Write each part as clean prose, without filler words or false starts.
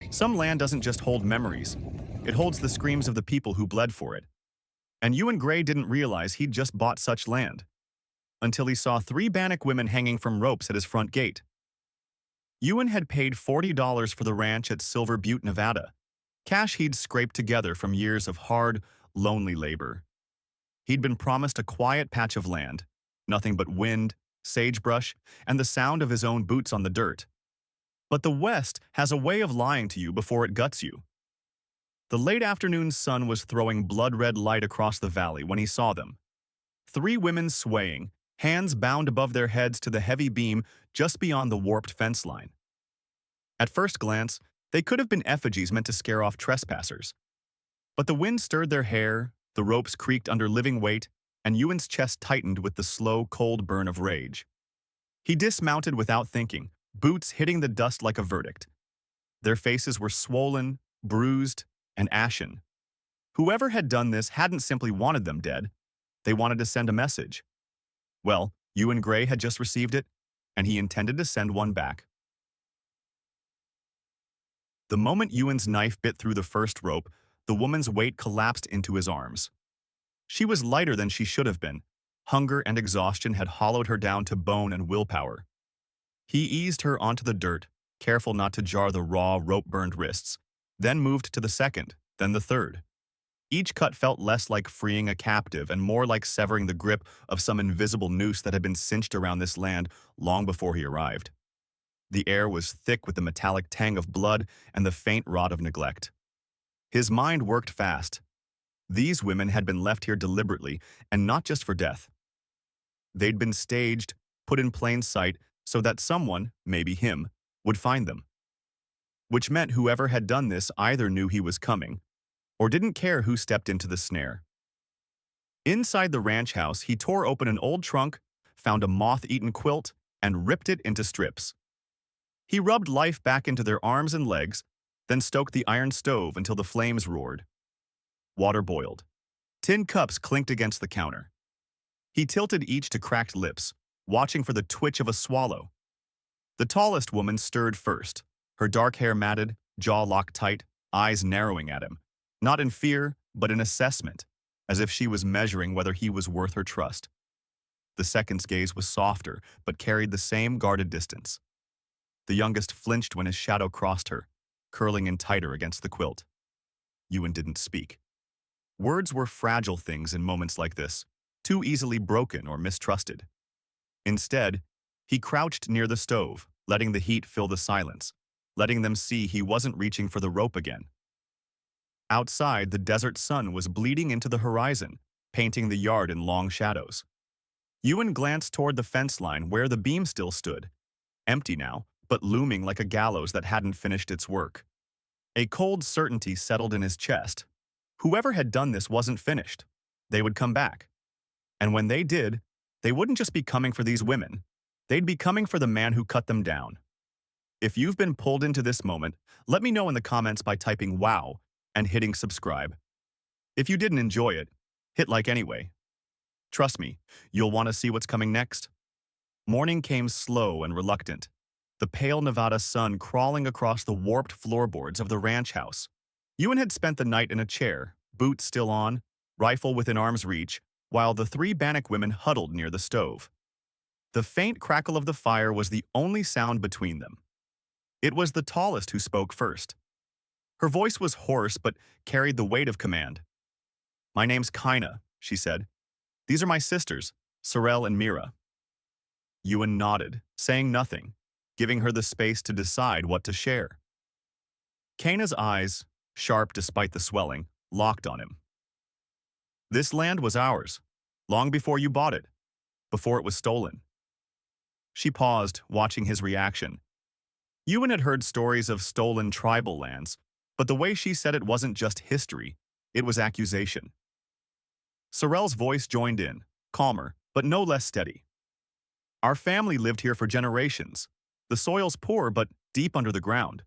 Some land doesn't just hold memories, it holds the screams of the people who bled for it. And Ewan Gray didn't realize he'd just bought such land, until he saw three Bannock women hanging from ropes at his front gate. Ewan had paid $40 for the ranch at Silver Butte, Nevada, cash he'd scraped together from years of hard, lonely labor. He'd been promised a quiet patch of land, nothing but wind, sagebrush, and the sound of his own boots on the dirt. But the West has a way of lying to you before it guts you. The late afternoon sun was throwing blood-red light across the valley when he saw them. Three women swaying, hands bound above their heads to the heavy beam just beyond the warped fence line. At first glance, they could have been effigies meant to scare off trespassers. But the wind stirred their hair, the ropes creaked under living weight, and Ewan's chest tightened with the slow, cold burn of rage. He dismounted without thinking, boots hitting the dust like a verdict. Their faces were swollen, bruised, and ashen. Whoever had done this hadn't simply wanted them dead. They wanted to send a message. Well, Ewan Gray had just received it, and he intended to send one back. The moment Ewan's knife bit through the first rope, the woman's weight collapsed into his arms. She was lighter than she should have been. Hunger and exhaustion had hollowed her down to bone and willpower. He eased her onto the dirt, careful not to jar the raw, rope-burned wrists, then moved to the second, then the third. Each cut felt less like freeing a captive and more like severing the grip of some invisible noose that had been cinched around this land long before he arrived. The air was thick with the metallic tang of blood and the faint rot of neglect. His mind worked fast. These women had been left here deliberately, and not just for death. They'd been staged, put in plain sight, so that someone, maybe him, would find them. Which meant whoever had done this either knew he was coming, or didn't care who stepped into the snare. Inside the ranch house, he tore open an old trunk, found a moth-eaten quilt, and ripped it into strips. He rubbed life back into their arms and legs, then stoked the iron stove until the flames roared. Water boiled. Tin cups clinked against the counter. He tilted each to cracked lips, watching for the twitch of a swallow. The tallest woman stirred first, her dark hair matted, jaw locked tight, eyes narrowing at him, not in fear, but in assessment, as if she was measuring whether he was worth her trust. The second's gaze was softer, but carried the same guarded distance. The youngest flinched when his shadow crossed her, curling in tighter against the quilt. Ewan didn't speak. Words were fragile things in moments like this, too easily broken or mistrusted. Instead, he crouched near the stove, letting the heat fill the silence, letting them see he wasn't reaching for the rope again. Outside, the desert sun was bleeding into the horizon, painting the yard in long shadows. Ewan glanced toward the fence line where the beam still stood, empty now, but looming like a gallows that hadn't finished its work. A cold certainty settled in his chest. Whoever had done this wasn't finished. They would come back. And when they did, they wouldn't just be coming for these women. They'd be coming for the man who cut them down. If you've been pulled into this moment, let me know in the comments by typing "wow" and hitting subscribe. If you didn't enjoy it, hit like anyway. Trust me, you'll want to see what's coming next. Morning came slow and reluctant, the pale Nevada sun crawling across the warped floorboards of the ranch house. Ewan had spent the night in a chair, boots still on, rifle within arm's reach, while the three Bannock women huddled near the stove. The faint crackle of the fire was the only sound between them. It was the tallest who spoke first. Her voice was hoarse but carried the weight of command. "My name's Kaina," she said. "These are my sisters, Sorel and Mira." Ewan nodded, saying nothing, giving her the space to decide what to share. Kaina's eyes, sharp despite the swelling, locked on him. "This land was ours, long before you bought it, before it was stolen." She paused, watching his reaction. Ewan had heard stories of stolen tribal lands, but the way she said it wasn't just history, it was accusation. Sorel's voice joined in, calmer, but no less steady. "Our family lived here for generations. The soil's poor, but deep under the ground.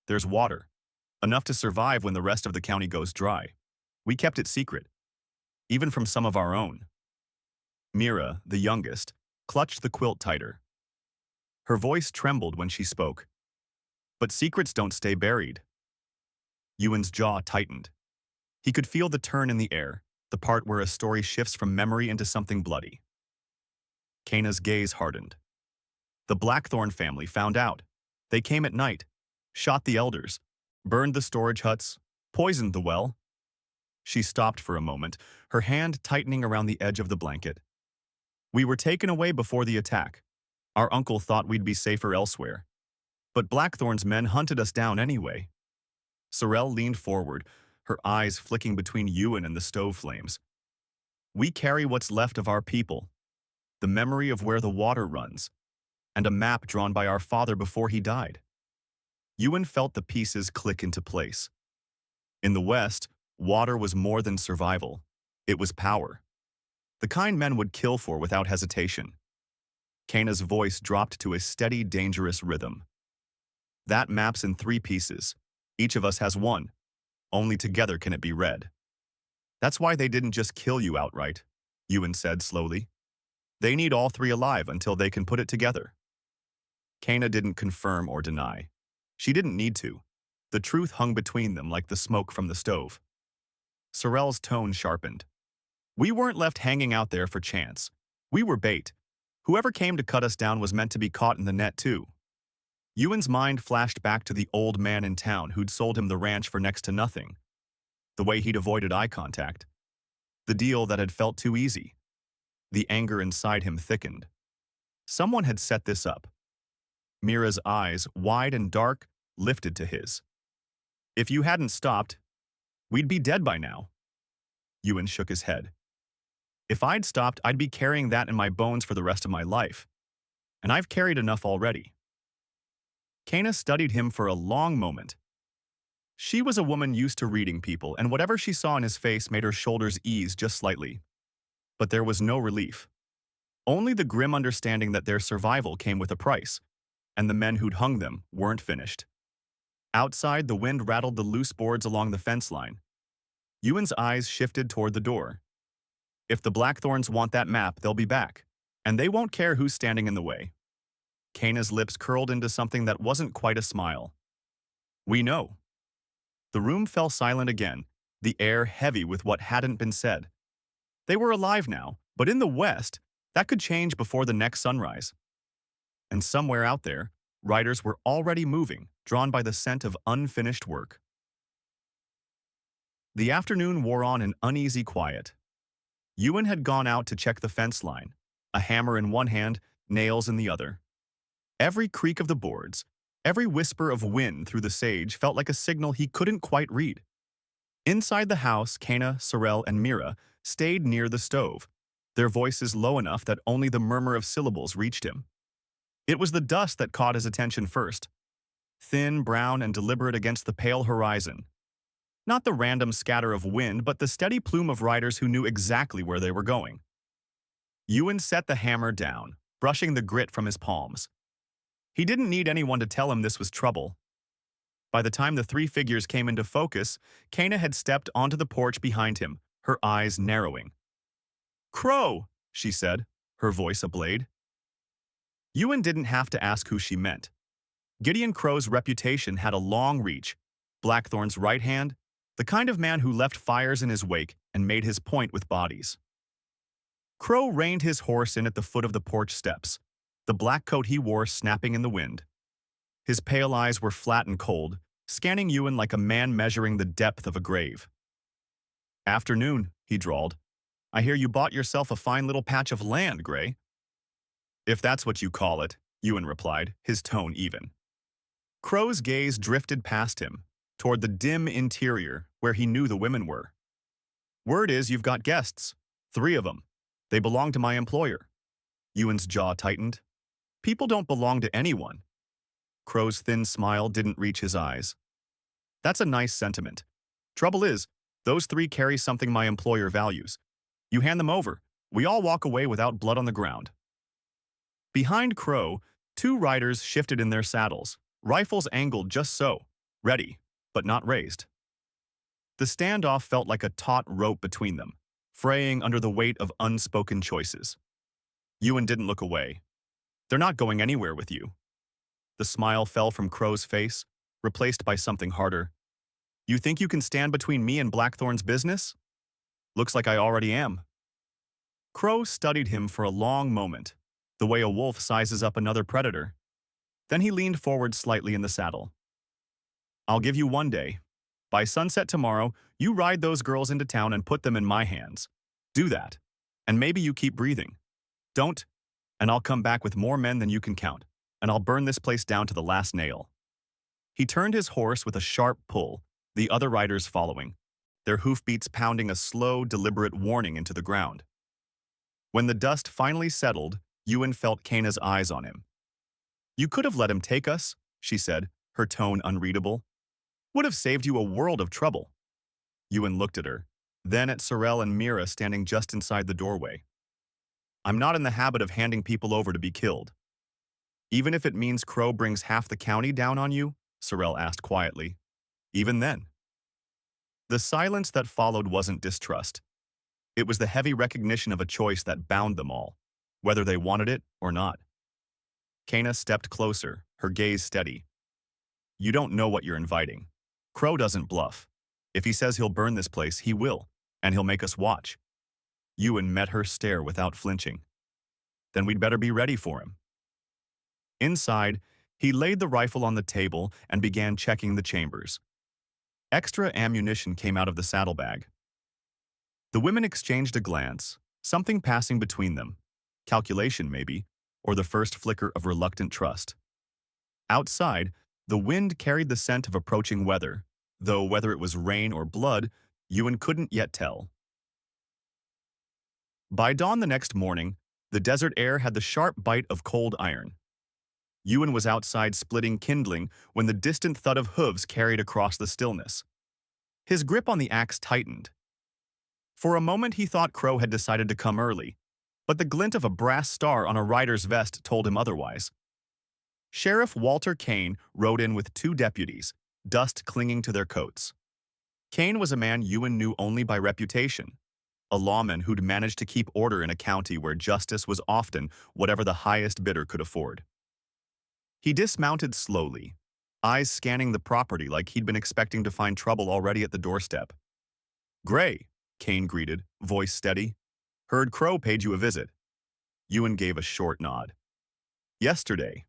There's water, enough to survive when the rest of the county goes dry. We kept it secret, even from some of our own." Mira, the youngest, clutched the quilt tighter. Her voice trembled when she spoke. "But secrets don't stay buried. Ewan's jaw tightened. He could feel the turn in the air, the part where a story shifts from memory into something bloody. Kana's gaze hardened. The Blackthorn family found out. They came at night, shot the elders, burned the storage huts, poisoned the well. She stopped for a moment, her hand tightening around the edge of the blanket. We were taken away before the attack. Our uncle thought we'd be safer elsewhere. But Blackthorn's men hunted us down anyway. Sorrel leaned forward, her eyes flicking between Ewan and the stove flames. We carry what's left of our people, the memory of where the water runs, and a map drawn by our father before he died. Ewan felt the pieces click into place. In the West, water was more than survival. It was power. The kind men would kill for without hesitation. Kana's voice dropped to a steady, dangerous rhythm. That map's in 3 pieces. Each of us has one. Only together can it be read. That's why they didn't just kill you outright, Ewan said slowly. They need all 3 alive until they can put it together. Kana didn't confirm or deny. She didn't need to. The truth hung between them like the smoke from the stove. Sorrel's tone sharpened. We weren't left hanging out there for chance. We were bait. Whoever came to cut us down was meant to be caught in the net too. Ewan's mind flashed back to the old man in town who'd sold him the ranch for next to nothing. The way he'd avoided eye contact. The deal that had felt too easy. The anger inside him thickened. Someone had set this up. Mira's eyes, wide and dark, lifted to his. If you hadn't stopped, we'd be dead by now. Ewan shook his head. If I'd stopped, I'd be carrying that in my bones for the rest of my life. And I've carried enough already. Kana studied him for a long moment. She was a woman used to reading people, and whatever she saw in his face made her shoulders ease just slightly. But there was no relief. Only the grim understanding that their survival came with a price, and the men who'd hung them weren't finished. Outside, the wind rattled the loose boards along the fence line. Ewan's eyes shifted toward the door. If the Blackthorns want that map, they'll be back, and they won't care who's standing in the way. Kana's lips curled into something that wasn't quite a smile. We know. The room fell silent again, the air heavy with what hadn't been said. They were alive now, but in the West, that could change before the next sunrise. And somewhere out there, riders were already moving, drawn by the scent of unfinished work. The afternoon wore on in uneasy quiet. Ewan had gone out to check the fence line, a hammer in one hand, nails in the other. Every creak of the boards, every whisper of wind through the sage felt like a signal he couldn't quite read. Inside the house, Kana, Sorrel, and Mira stayed near the stove, their voices low enough that only the murmur of syllables reached him. It was the dust that caught his attention first, thin, brown, and deliberate against the pale horizon. Not the random scatter of wind, but the steady plume of riders who knew exactly where they were going. Ewan set the hammer down, brushing the grit from his palms. He didn't need anyone to tell him this was trouble. By the time the 3 figures came into focus, Kana had stepped onto the porch behind him, her eyes narrowing. "Crow," she said, her voice ablade. Ewan didn't have to ask who she meant. Gideon Crow's reputation had a long reach. Blackthorn's right hand, the kind of man who left fires in his wake and made his point with bodies. Crow reined his horse in at the foot of the porch steps, the black coat he wore snapping in the wind. His pale eyes were flat and cold, scanning Ewan like a man measuring the depth of a grave. "Afternoon," he drawled. "I hear you bought yourself a fine little patch of land, Gray." "If that's what you call it," Ewan replied, his tone even. Crow's gaze drifted past him, toward the dim interior where he knew the women were. "Word is you've got guests. 3 of them. They belong to my employer." Ewan's jaw tightened. "People don't belong to anyone." Crow's thin smile didn't reach his eyes. "That's a nice sentiment. Trouble is, those 3 carry something my employer values. You hand them over, we all walk away without blood on the ground." Behind Crow, 2 riders shifted in their saddles, rifles angled just so, ready, but not raised. The standoff felt like a taut rope between them, fraying under the weight of unspoken choices. Ewan didn't look away. "They're not going anywhere with you." The smile fell from Crow's face, replaced by something harder. You think you can stand between me and Blackthorn's business? Looks like I already am. Crow studied him for a long moment, the way a wolf sizes up another predator. Then he leaned forward slightly in the saddle. I'll give you one day. By sunset tomorrow, you ride those girls into town and put them in my hands. Do that. And maybe you keep breathing. Don't, and I'll come back with more men than you can count, and I'll burn this place down to the last nail. He turned his horse with a sharp pull, the other riders following, their hoofbeats pounding a slow, deliberate warning into the ground. When the dust finally settled, Ewan felt Kana's eyes on him. You could have let him take us, she said, her tone unreadable. Would have saved you a world of trouble. Ewan looked at her, then at Sorrel and Mira standing just inside the doorway. I'm not in the habit of handing people over to be killed. Even if it means Crow brings half the county down on you? Sorrel asked quietly. Even then. The silence that followed wasn't distrust. It was the heavy recognition of a choice that bound them all, whether they wanted it or not. Kana stepped closer, her gaze steady. You don't know what you're inviting. Crow doesn't bluff. If he says he'll burn this place, he will, and he'll make us watch. Ewan met her stare without flinching. Then we'd better be ready for him. Inside, he laid the rifle on the table and began checking the chambers. Extra ammunition came out of the saddlebag. The women exchanged a glance, something passing between them. Calculation, maybe, or the first flicker of reluctant trust. Outside, the wind carried the scent of approaching weather, though whether it was rain or blood, Ewan couldn't yet tell. By dawn the next morning, the desert air had the sharp bite of cold iron. Ewan was outside splitting kindling when the distant thud of hooves carried across the stillness. His grip on the axe tightened. For a moment he thought Crow had decided to come early, but the glint of a brass star on a rider's vest told him otherwise. Sheriff Walter Kane rode in with 2 deputies, dust clinging to their coats. Kane was a man Ewan knew only by reputation, a lawman who'd managed to keep order in a county where justice was often whatever the highest bidder could afford. He dismounted slowly, eyes scanning the property like he'd been expecting to find trouble already at the doorstep. Gray, Kane greeted, voice steady. Heard Crow paid you a visit. Ewan gave a short nod. Yesterday.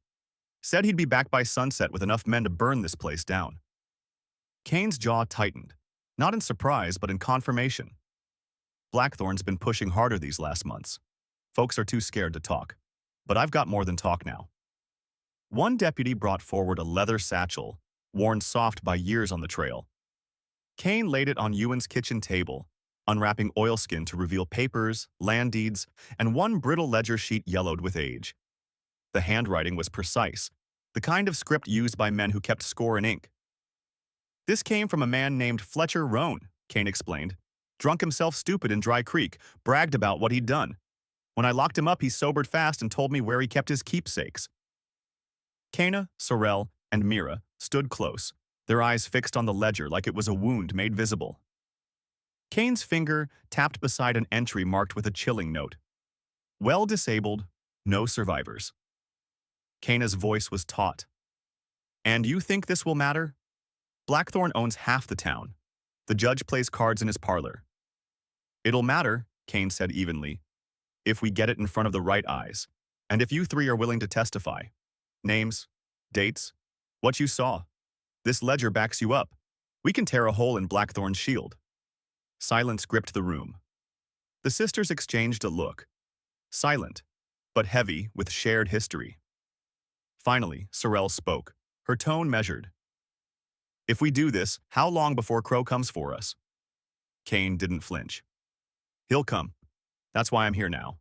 Said he'd be back by sunset with enough men to burn this place down. Kane's jaw tightened, not in surprise but in confirmation. Blackthorn's been pushing harder these last months. Folks are too scared to talk. But I've got more than talk now. One deputy brought forward a leather satchel, worn soft by years on the trail. Kane laid it on Ewan's kitchen table, unwrapping oilskin to reveal papers, land deeds, and one brittle ledger sheet yellowed with age. The handwriting was precise, the kind of script used by men who kept score in ink. This came from a man named Fletcher Roan, Kane explained. Drunk himself stupid in Dry Creek, bragged about what he'd done. When I locked him up, he sobered fast and told me where he kept his keepsakes. Kana, Sorrel, and Mira stood close, their eyes fixed on the ledger like it was a wound made visible. Kane's finger tapped beside an entry marked with a chilling note. Well disabled, no survivors. Kana's voice was taut. And you think this will matter? Blackthorn owns half the town. The judge plays cards in his parlor. It'll matter, Kane said evenly, if we get it in front of the right eyes, and if you 3 are willing to testify. Names, dates, what you saw. This ledger backs you up. We can tear a hole in Blackthorn's shield. Silence gripped the room. The sisters exchanged a look. Silent, but heavy with shared history. Finally, Sorrel spoke, her tone measured. If we do this, how long before Crow comes for us? Kane didn't flinch. He'll come. That's why I'm here now.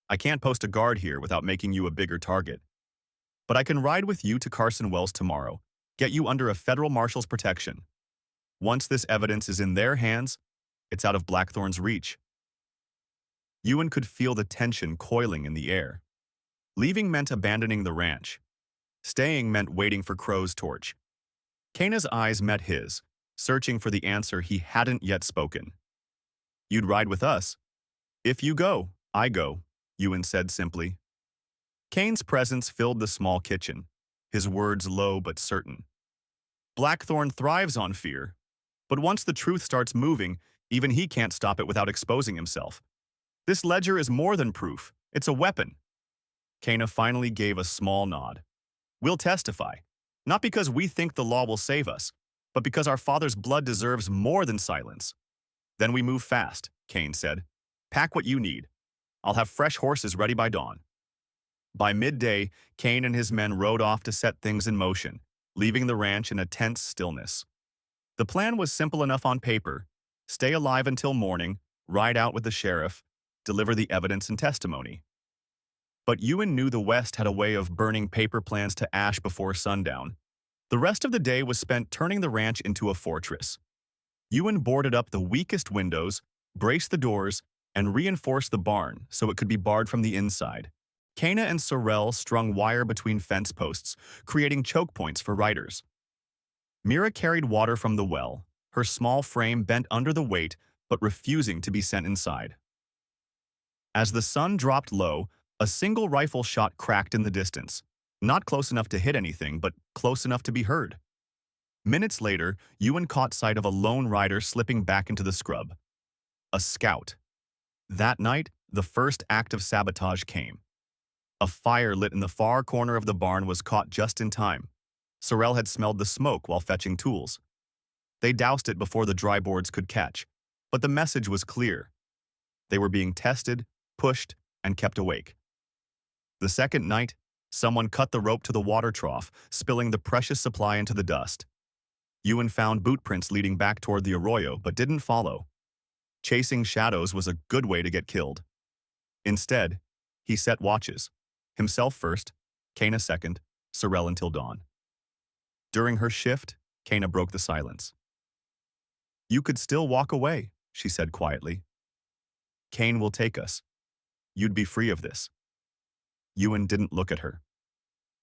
I can't post a guard here without making you a bigger target. But I can ride with you to Carson Wells tomorrow, get you under a federal marshal's protection. Once this evidence is in their hands, it's out of Blackthorn's reach. Ewan could feel the tension coiling in the air. Leaving meant abandoning the ranch. Staying meant waiting for Crow's torch. Kana's eyes met his, searching for the answer he hadn't yet spoken. You'd ride with us. If you go, I go, Ewan said simply. Kane's presence filled the small kitchen, his words low but certain. Blackthorn thrives on fear, But once the truth starts moving, even he can't stop it without exposing himself. This ledger is more than proof. It's a weapon. Kana finally gave a small nod. We'll testify. Not because we think the law will save us, but because our father's blood deserves more than silence. Then we move fast, Kane said. Pack what you need. I'll have fresh horses ready by dawn. By midday, Kane and his men rode off to set things in motion, leaving the ranch in a tense stillness. The plan was simple enough on paper. Stay alive until morning, ride out with the sheriff, deliver the evidence and testimony. But Ewan knew the West had a way of burning paper plans to ash before sundown. The rest of the day was spent turning the ranch into a fortress. Ewan boarded up the weakest windows, braced the doors, and reinforced the barn so it could be barred from the inside. Kana and Sorrel strung wire between fence posts, creating choke points for riders. Mira carried water from the well, her small frame bent under the weight but refusing to be sent inside. As the sun dropped low, a single rifle shot cracked in the distance, not close enough to hit anything, but close enough to be heard. Minutes later, Ewan caught sight of a lone rider slipping back into the scrub. A scout. That night, the first act of sabotage came. A fire lit in the far corner of the barn was caught just in time. Sorrel had smelled the smoke while fetching tools. They doused it before the dry boards could catch, but the message was clear. They were being tested, pushed, and kept awake. The second night, someone cut the rope to the water trough, spilling the precious supply into the dust. Ewan found boot prints leading back toward the arroyo, but didn't follow. Chasing shadows was a good way to get killed. Instead, he set watches. Himself first, Kana second, Sorrel until dawn. During her shift, Kana broke the silence. You could still walk away, she said quietly. Kane will take us. You'd be free of this. Ewan didn't look at her.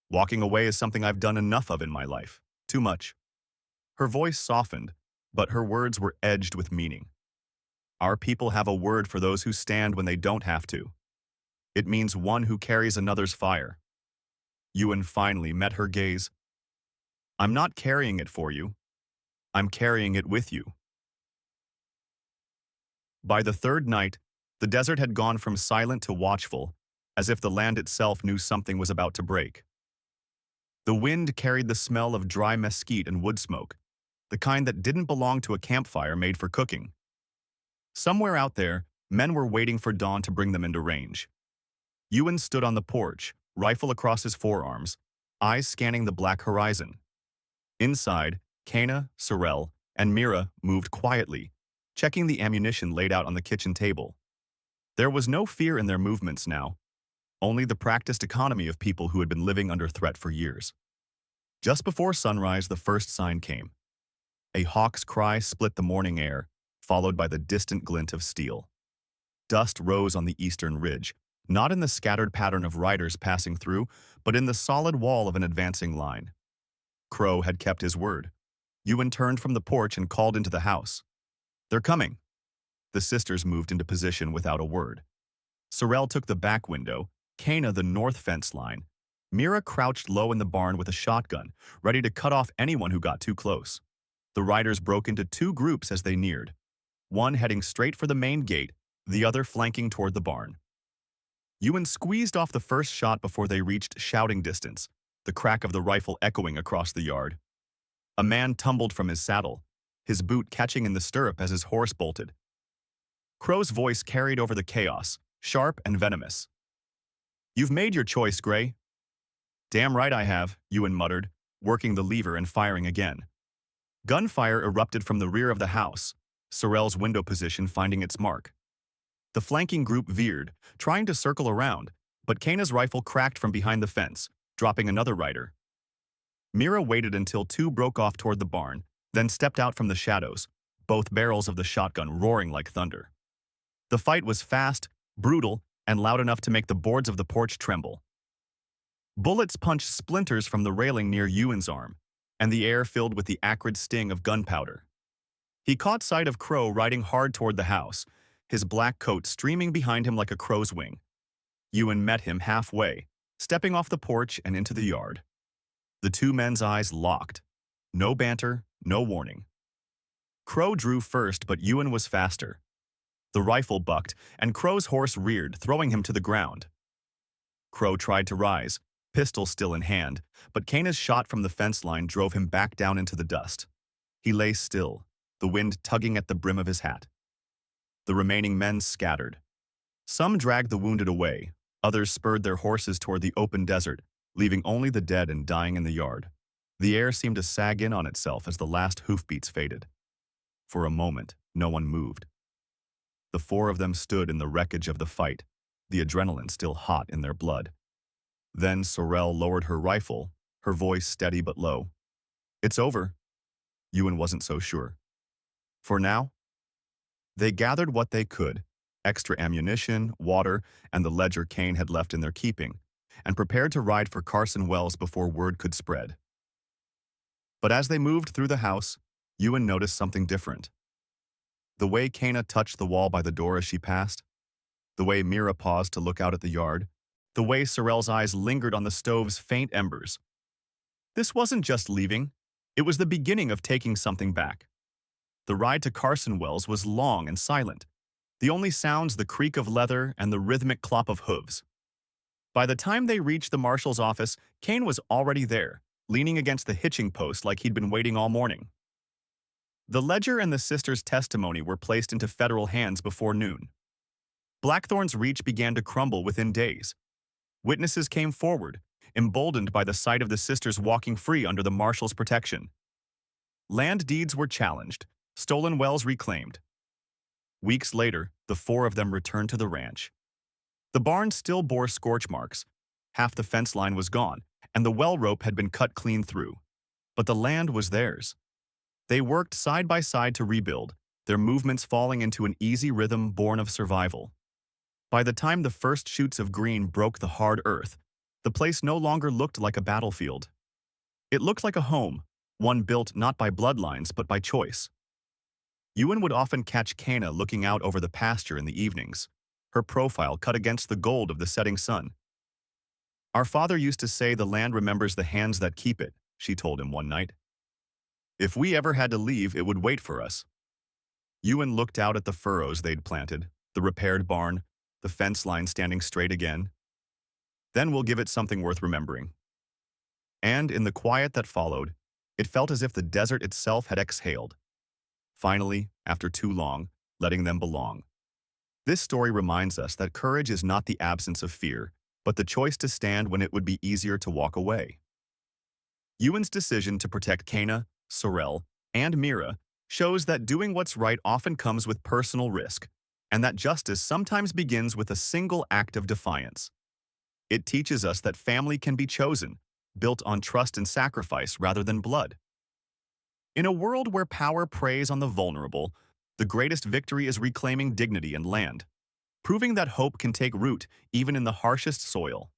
Walking away is something I've done enough of in my life. Too much. Her voice softened, but her words were edged with meaning. Our people have a word for those who stand when they don't have to. It means one who carries another's fire. Ewan finally met her gaze. I'm not carrying it for you. I'm carrying it with you. By the third night, the desert had gone from silent to watchful, as if the land itself knew something was about to break. The wind carried the smell of dry mesquite and wood smoke, the kind that didn't belong to a campfire made for cooking. Somewhere out there, men were waiting for dawn to bring them into range. Ewan stood on the porch, rifle across his forearms, eyes scanning the black horizon. Inside, Kana, Sorrel, and Mira moved quietly, checking the ammunition laid out on the kitchen table. There was no fear in their movements now, only the practiced economy of people who had been living under threat for years. Just before sunrise, the first sign came. A hawk's cry split the morning air, followed by the distant glint of steel. Dust rose on the eastern ridge, not in the scattered pattern of riders passing through, but in the solid wall of an advancing line. Crow had kept his word. Ewan turned from the porch and called into the house. They're coming. The sisters moved into position without a word. Sorrel took the back window, Kana the north fence line. Mira crouched low in the barn with a shotgun, ready to cut off anyone who got too close. The riders broke into two groups as they neared, one heading straight for the main gate, the other flanking toward the barn. Ewan squeezed off the first shot before they reached shouting distance, the crack of the rifle echoing across the yard. A man tumbled from his saddle, his boot catching in the stirrup as his horse bolted. Crow's voice carried over the chaos, sharp and venomous. You've made your choice, Gray. Damn right I have, Ewan muttered, working the lever and firing again. Gunfire erupted from the rear of the house, Sorrel's window position finding its mark. The flanking group veered, trying to circle around, but Kana's rifle cracked from behind the fence, dropping another rider. Mira waited until two broke off toward the barn, then stepped out from the shadows, both barrels of the shotgun roaring like thunder. The fight was fast, brutal, and loud enough to make the boards of the porch tremble. Bullets punched splinters from the railing near Ewan's arm, and the air filled with the acrid sting of gunpowder. He caught sight of Crow riding hard toward the house, his black coat streaming behind him like a crow's wing. Ewan met him halfway, stepping off the porch and into the yard. The two men's eyes locked. No banter, no warning. Crow drew first, but Ewan was faster. The rifle bucked, and Crow's horse reared, throwing him to the ground. Crow tried to rise, pistol still in hand, but Cana's shot from the fence line drove him back down into the dust. He lay still, the wind tugging at the brim of his hat. The remaining men scattered. Some dragged the wounded away, others spurred their horses toward the open desert, leaving only the dead and dying in the yard. The air seemed to sag in on itself as the last hoofbeats faded. For a moment, no one moved. The four of them stood in the wreckage of the fight, the adrenaline still hot in their blood. Then Sorrel lowered her rifle, her voice steady but low. "It's over." Ewan wasn't so sure. For now? They gathered what they could, extra ammunition, water, and the ledger Kane had left in their keeping, and prepared to ride for Carson Wells before word could spread. But as they moved through the house, Ewan noticed something different. The way Cana touched the wall by the door as she passed, the way Mira paused to look out at the yard, the way Sorrel's eyes lingered on the stove's faint embers. This wasn't just leaving, it was the beginning of taking something back. The ride to Carson Wells was long and silent, the only sounds the creak of leather and the rhythmic clop of hooves. By the time they reached the marshal's office, Kane was already there, leaning against the hitching post like he'd been waiting all morning. The ledger and the sisters' testimony were placed into federal hands before noon. Blackthorn's reach began to crumble within days. Witnesses came forward, emboldened by the sight of the sisters walking free under the marshal's protection. Land deeds were challenged, stolen wells reclaimed. Weeks later, the four of them returned to the ranch. The barn still bore scorch marks. Half the fence line was gone, and the well rope had been cut clean through. But the land was theirs. They worked side by side to rebuild, their movements falling into an easy rhythm born of survival. By the time the first shoots of green broke the hard earth, the place no longer looked like a battlefield. It looked like a home, one built not by bloodlines but by choice. Ewan would often catch Cana looking out over the pasture in the evenings, her profile cut against the gold of the setting sun. "Our father used to say the land remembers the hands that keep it," she told him one night. "If we ever had to leave, it would wait for us." Ewan looked out at the furrows they'd planted, the repaired barn, the fence line standing straight again. "Then we'll give it something worth remembering." And in the quiet that followed, it felt as if the desert itself had exhaled. Finally, after too long, letting them belong. This story reminds us that courage is not the absence of fear, but the choice to stand when it would be easier to walk away. Ewan's decision to protect Cana, Sorrel, and Mira shows that doing what's right often comes with personal risk, and that justice sometimes begins with a single act of defiance. It teaches us that family can be chosen, built on trust and sacrifice rather than blood. In a world where power preys on the vulnerable, the greatest victory is reclaiming dignity and land, proving that hope can take root even in the harshest soil.